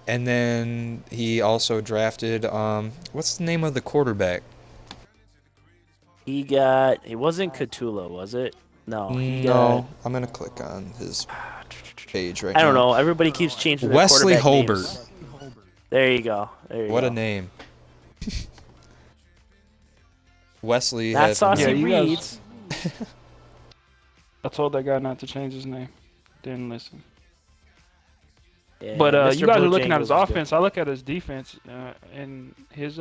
And then he also drafted what's the name of the quarterback? It wasn't Catula, was it? No, he got. No, I'm gonna click on his page right I don't now. know. Everybody keeps changing their Wesley quarterback Holbert. names. There you go. There you What a go. name. Wesley Not has a Yeah, Saucy nice. you guys. Reeds. I told that guy not to change his name. Didn't listen. But Yeah, you Mr. guys are looking at his Bojangles is good. offense. I look at his defense, and his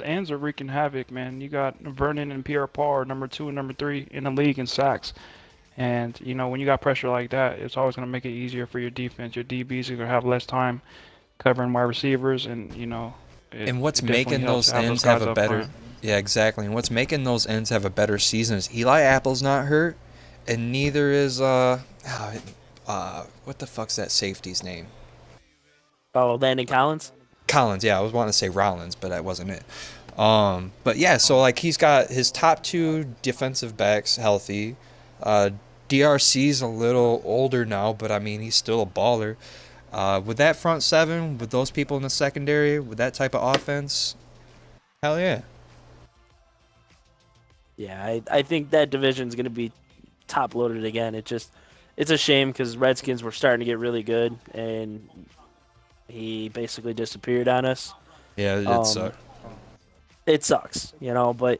ends are wreaking havoc, man. You got Vernon and Pierre Paul, number 2 and number 3 in the league in sacks. And when you got pressure like that, it's always going to make it easier for your defense. Your DBs are going to have less time covering wide receivers, and it And what's it definitely making helps those to have those ends have guys a up better, front. yeah, exactly. And what's making those ends have a better season is Eli Apple's not hurt, and neither is what the fuck's that safety's name? Oh, Landon Collins. Collins. Yeah, I was wanting to say Rollins, but that wasn't it. But yeah, so like he's got his top two defensive backs healthy. Uh, DRC's a little older now, but I mean he's still a baller. With that front seven, with those people in the secondary, with that type of offense, hell yeah. Yeah, I think that division's going to be top loaded again. It's a shame because Redskins were starting to get really good, and he basically disappeared on us. Yeah, it Um, sucked. it sucks, but I was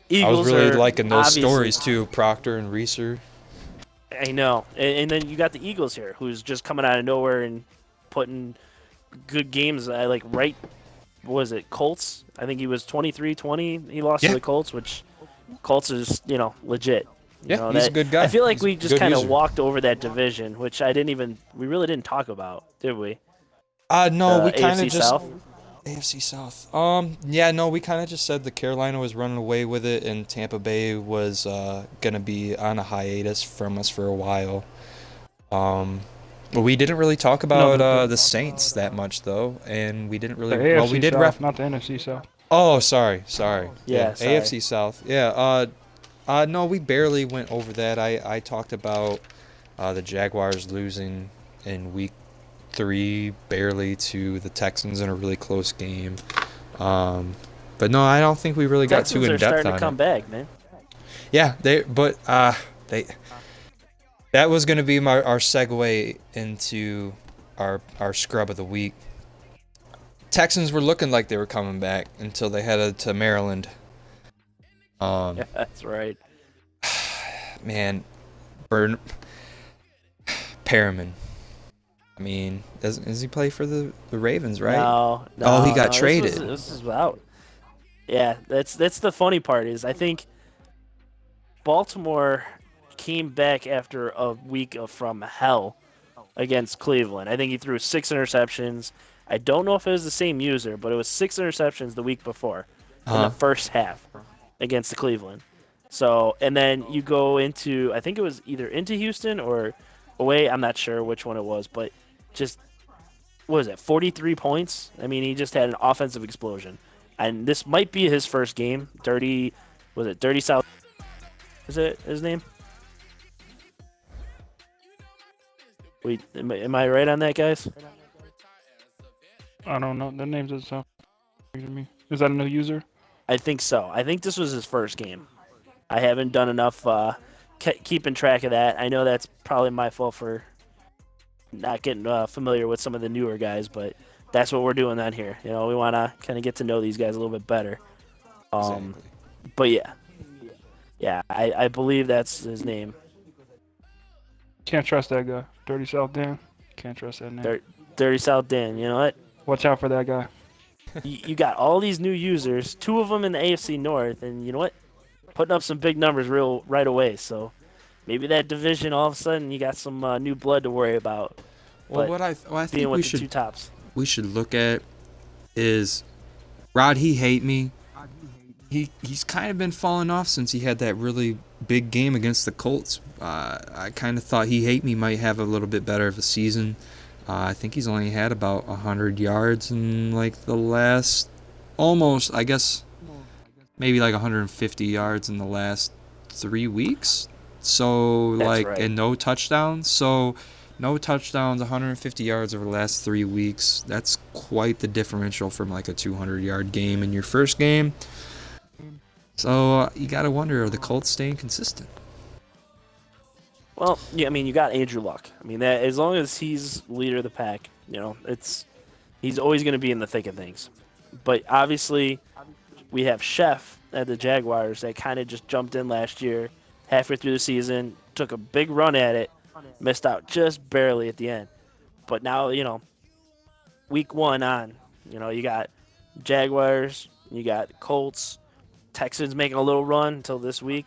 Eagles really are liking those obviously. stories too, Proctor and Reeser. I know, and then you got the Eagles here, who's just coming out of nowhere and putting good games. I like right. What was it Colts? I think he was 23-20. He lost to Yeah, the Colts, which Colts is legit. yeah, he's a That good I guy. feel like He's a we just good kind of user. walked over that division, which we really didn't talk about, did we? No, The we kind of AFC just South. AFC South. Yeah, no, we kind of just said that Carolina was running away with it, and Tampa Bay was gonna be on a hiatus from us for a while. Um, but we didn't really talk No, about the the Saints that much though, and we didn't the really. Well, we AFC did South, ref. not the NFC South. Oh, sorry. Yeah, Yeah, sorry. AFC South. Yeah. No, we barely went over that. I talked about the Jaguars losing in week 3 barely to the Texans in a really close game. Um, but no, I don't think we really got too Texans in are depth starting to on it. come back, man. Yeah, they that was gonna be our segue into our scrub of the week. Texans were looking like they were coming back until they headed to Maryland. Yeah, Um, that's right. man, Burn Perriman. I mean, does he play for the Ravens, right? No, Oh, he no, got no. traded. This was out. Yeah, that's the funny part is I think Baltimore came back after a week of from hell against Cleveland. I think he threw 6 interceptions. I don't know if it was the same user, but it was 6 interceptions the week before in the Huh? first half against the Cleveland. So, and then you go into, I think it was either into Houston or away. I'm not sure which one it was, but just, what was it, 43 points? I mean, he just had an offensive explosion. And this might be his first game. Dirty South? Is it his name? Wait, am I right on that, guys? I don't know. The names doesn't sound familiar to me. Is that a new user? I think so. I think this was his first game. I haven't done enough keeping track of that. I know that's probably my fault for not getting familiar with some of the newer guys, but that's what we're doing on here. We want to kind of get to know these guys a little bit better. Um, Exactly. but yeah, I believe that's his name. Can't trust that guy. Dirty South Dan. Can't trust that name. Dirty South Dan. You know what? Watch out for that guy. You got all these new users, two of them in the AFC North, and you know what? Putting up some big numbers right away. So maybe that division all of a sudden you got some new blood to worry about. Well, But what I being think with the two tops. we should look at is Rod. He hate me. He's kind of been falling off since he had that really big game against the Colts. I kind of thought he hate me might have a little bit better of a season. I think he's only had about 100 yards in like the last, almost I guess maybe like 150 yards in the last 3 weeks. So That's like right. and no touchdowns. So No touchdowns, 150 yards over the last 3 weeks. That's quite the differential from like a 200-yard game in your first game. So you got to wonder, are the Colts staying consistent? Well, yeah, I mean, you got Andrew Luck. I mean, that as long as he's leader of the pack, he's always going to be in the thick of things. But obviously, we have Chef at the Jaguars that kind of just jumped in last year, halfway through the season, took a big run at it, missed out just barely at the end. But now, week 1 on, you got Jaguars, you got Colts, Texans making a little run until this week.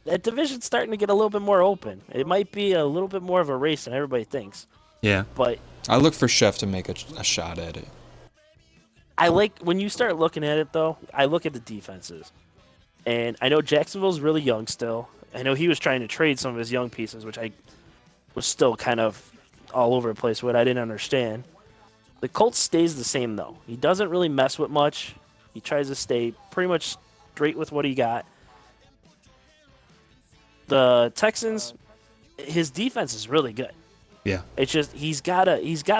That division's starting to get a little bit more open. It might be a little bit more of a race than everybody thinks. Yeah. But I look for Chef to make a shot at it. I like when you start looking at it, though, I look at the defenses. And I know Jacksonville's really young still. I know he was trying to trade some of his young pieces, which I was still kind of all over the place with. I didn't understand. The Colts stays the same, though. He doesn't really mess with much. He tries to stay pretty much straight with what he got. The Texans, his defense is really good. Yeah. It's just he's gotta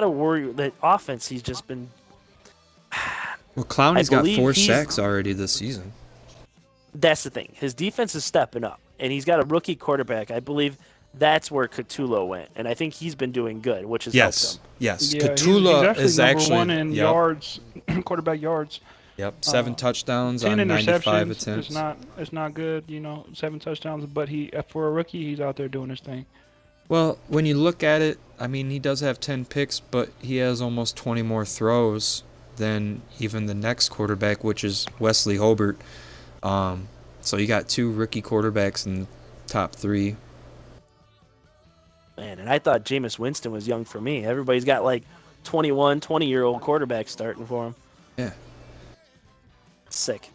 worry that offense. He's just been. Well, Clowney's got believe 4 he's- sacks already this season. That's the thing. His defense is stepping up, and he's got a rookie quarterback. I believe that's where Catulo went, and I think he's been doing good, which has helped Yes. him. Yes. Yeah, Catula he's is number actually one in yep. yards, quarterback yards. Yep. 7 touchdowns 10 on 95 interceptions. attempts. It's not good, 7 touchdowns, but for a rookie, he's out there doing his thing. Well, when you look at it, I mean, he does have 10 picks, but he has almost 20 more throws than even the next quarterback, which is Wesley Hobart. So you got 2 rookie quarterbacks in the top 3. Man, and I thought Jameis Winston was young for me. Everybody's got like 21, 20-year-old quarterbacks starting for him. Yeah. Sick.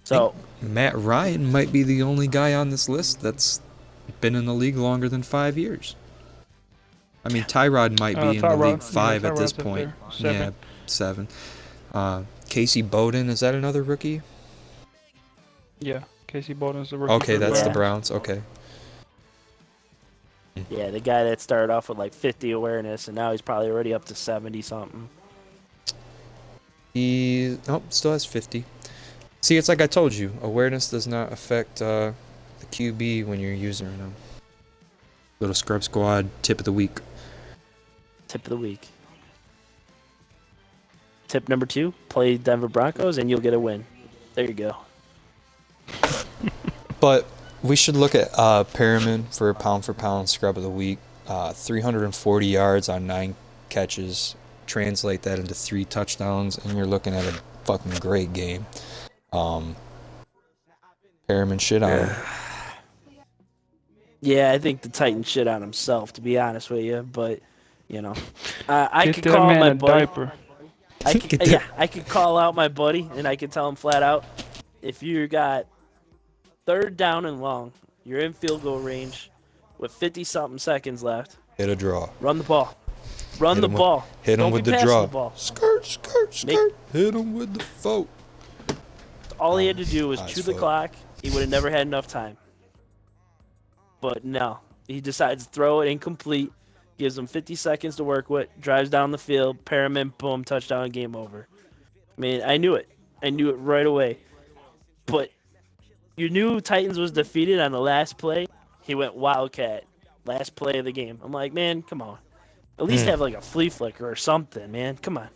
So Matt Ryan might be the only guy on this list that's been in the league longer than 5 years. I mean, Tyrod might be in the league 5 at this Tyrod's up point. there. Yeah, 7. Casey Bowden, is that another rookie? Yeah, Casey Bowden's the rookie. Okay, for that's the Browns. Browns. Okay. yeah, the guy that started off with like 50 awareness, and now he's probably already up to 70 something. He still has 50. See, it's like I told you, awareness does not affect the QB when you're using them. Little Scrub Squad tip of the week. Tip of the week. Tip number 2: play Denver Broncos, and you'll get a win. There you go. But we should look at Perriman for pound scrub of the week. 340 yards on 9 catches. Translate that into 3 touchdowns, and you're looking at a fucking great game. Perriman shit on him. Yeah, I think the Titans shit on himself, to be honest with you. But I Get could that call man my a buddy. diaper. I could call out my buddy, and I could tell him flat out, if you got 3rd down and long, you're in field goal range, with 50-something seconds left, Hit a draw. run the ball. Run Hit the him with- ball. Hit him Don't with be the passing draw. the ball. Skirt, skirt, skirt. Hit him with the foot. All he had to do was Nice chew the foot. clock. He would have never had enough time. But no, he decides to throw it incomplete, gives him 50 seconds to work with, drives down the field, Perriman, boom, touchdown, game over. I mean, I knew it. I knew it right away. But you knew Titans was defeated on the last play. He went Wildcat, last play of the game. I'm like, man, come on. At least have like a flea flicker or something, man. Come on.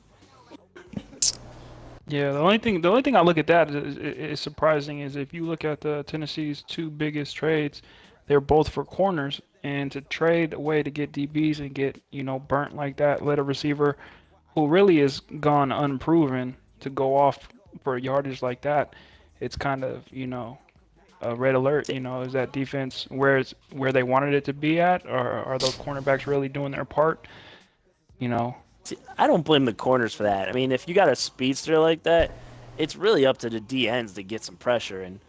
Yeah, the only thing I look at that is surprising is if you look at the Tennessee's 2 biggest trades, they're both for corners, and to trade away to get DBs and get burnt like that, let a receiver who really is gone unproven to go off for yardage like that, it's kind of a red alert. Is that defense where they wanted it to be at, or are those cornerbacks really doing their part? See, I don't blame the corners for that. I mean, if you got a speedster like that, it's really up to the DNs to get some pressure. And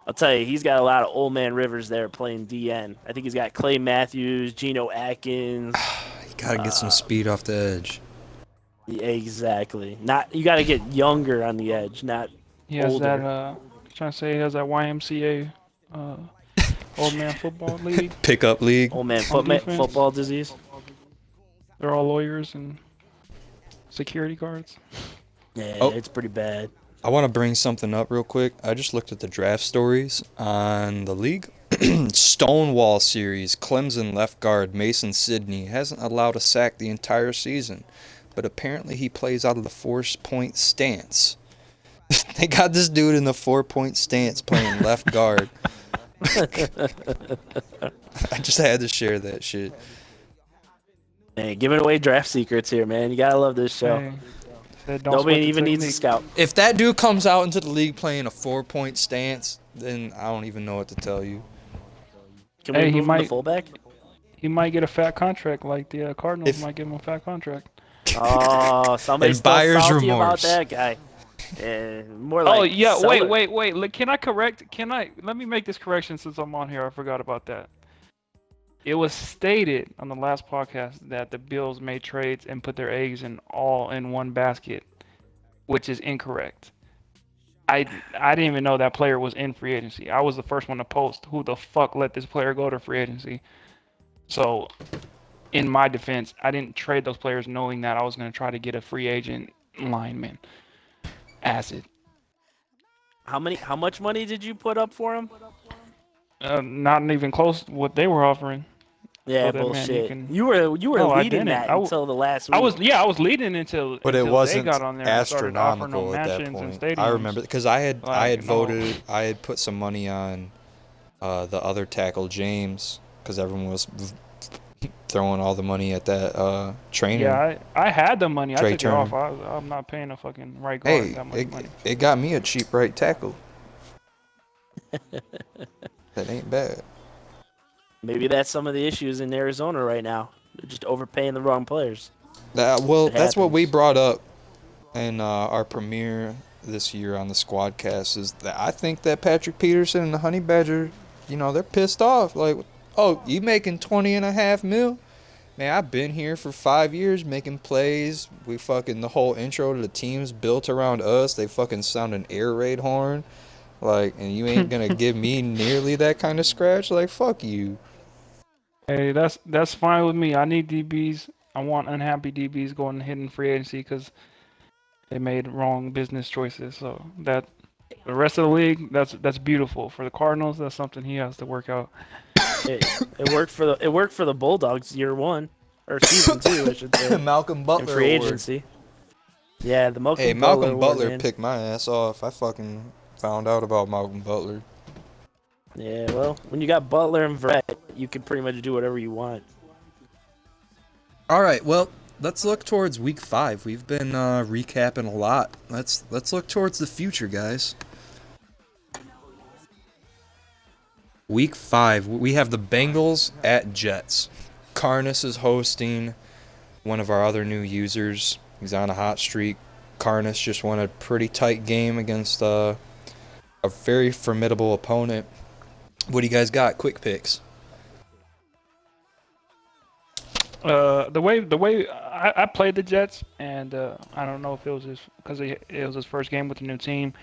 I'll tell you, he's got a lot of old man Rivers there playing DN. I think he's got Clay Matthews, Geno Atkins. You gotta get some speed off the edge. Yeah, exactly. You got to get younger on the edge, not He has older. that. Trying to say he has that YMCA Old man football league Pickup league. Old man on defense. football disease. They're all lawyers and security guards. Yeah, Oh. it's pretty bad. I want to bring something up real quick. I just looked at the draft stories on the league. Stonewall series, Clemson left guard Mason Sidney hasn't allowed a sack the entire season, but apparently he plays out of the 4-point stance. They got this dude in the 4-point stance playing left guard. I just had to share that shit. Hey, giving away draft secrets here, man. You gotta love this show. Hey, said don't Nobody sweat the even needs a technique. scout. If that dude comes out into the league playing a 4-point stance, then I don't even know what to tell you. Can we Hey, he move him to might- fullback? He might get a fat contract, like the Cardinals If- might give him a fat contract. Oh, somebody's And still buyer's salty about remorse. that guy. More like Oh yeah, sell it. wait. Can I correct? Let me make this correction since I'm on here. I forgot about that. It was stated on the last podcast that the Bills made trades and put their eggs in one basket, which is incorrect. I didn't even know that player was in free agency. I was the first one to post. Who the fuck let this player go to free agency? So, in my defense, I didn't trade those players knowing that I was going to try to get a free agent lineman. Acid. How much money did you put up for him? Not even close to what they were offering. Yeah, So that, man, you bullshit. can- You were No, I leading didn't. that until the last week. I was leading until But it until wasn't they got on there and started offering astronomical them at that mansions and point. stadiums. I remember because I had Like, no. voted, I had put some money on the other tackle James because everyone was throwing all the money at that trainer. Yeah, I had the money. I Trey took it off. I'm not paying a fucking right guard Hey, that much money. it got me a cheap right tackle. That ain't bad. Maybe that's some of the issues in Arizona right now. They're just overpaying the wrong players. Well, that's what we happens. brought up in our premiere this year on the Squadcast. Is that I think that Patrick Peterson and the Honey Badger, they're pissed off. Like, oh, you making $20.5 million? Man, I've been here for 5 years making plays. The whole intro to the team's built around us. They fucking sound an air raid horn. Like, and you ain't gonna give me nearly that kind of scratch? Like, fuck you. Hey, that's fine with me. I need DBs. I want unhappy DBs going to hidden free agency because they made wrong business choices. So that the rest of the league, that's beautiful. For the Cardinals, that's something he has to work out. It worked for the Bulldogs year one or season 2, I should say. Malcolm In Butler free award. agency. Yeah, the Malcolm Hey, Butler Malcolm award, Butler man. picked my ass off. I fucking found out about Malcolm Butler. Yeah, well, when you got Butler and Verrett, you can pretty much do whatever you want. All right, well, let's look towards week 5. We've been recapping a lot. Let's look towards the future, guys. Week 5, we have the Bengals at Jets. Carnus is hosting, one of our other new users. He's on a hot streak. Carnus just won a pretty tight game against a very formidable opponent. What do you guys got? Quick picks. The way I played the Jets, and I don't know if it was because it was his first game with the new team,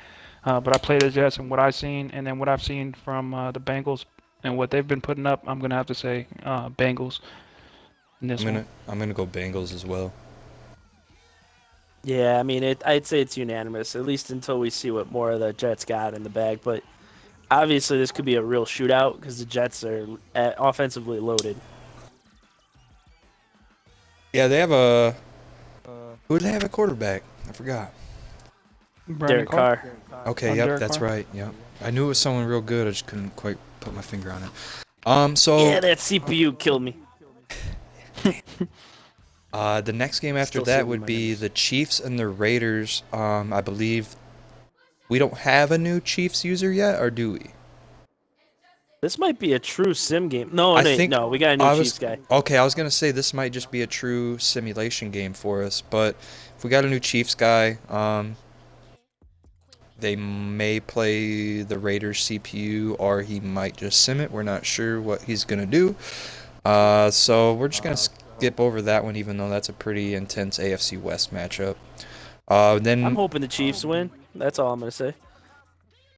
but I played the Jets and what I've seen, and then what I've seen from the Bengals and what they've been putting up, I'm gonna have to say Bengals. In this one. I'm gonna go Bengals as well. Yeah, I mean, I'd say it's unanimous, at least until we see what more of the Jets got in the bag. But obviously, this could be a real shootout because the Jets are offensively loaded. Yeah, they have a. Who do they have at quarterback? I forgot. Brandon Derek Carr. Okay, On yep, Derek that's Carr? right. Yep, I knew it was someone real good. I just couldn't quite put my finger on it. So Yeah, that CPU killed me. the next game after Still that saving would my be numbers. the Chiefs and the Raiders. I believe we don't have a new Chiefs user yet, or do we? This might be a true sim game. No, I no, think no, we got a new Chiefs guy. Okay, I was gonna say this might just be a true simulation game for us, but if we got a new Chiefs guy, they may play the Raiders CPU, or he might just sim it. We're not sure what he's gonna do. So we're just gonna skip over that one, even though that's a pretty intense AFC West matchup. I'm Then hoping the Chiefs win. That's all I'm gonna say.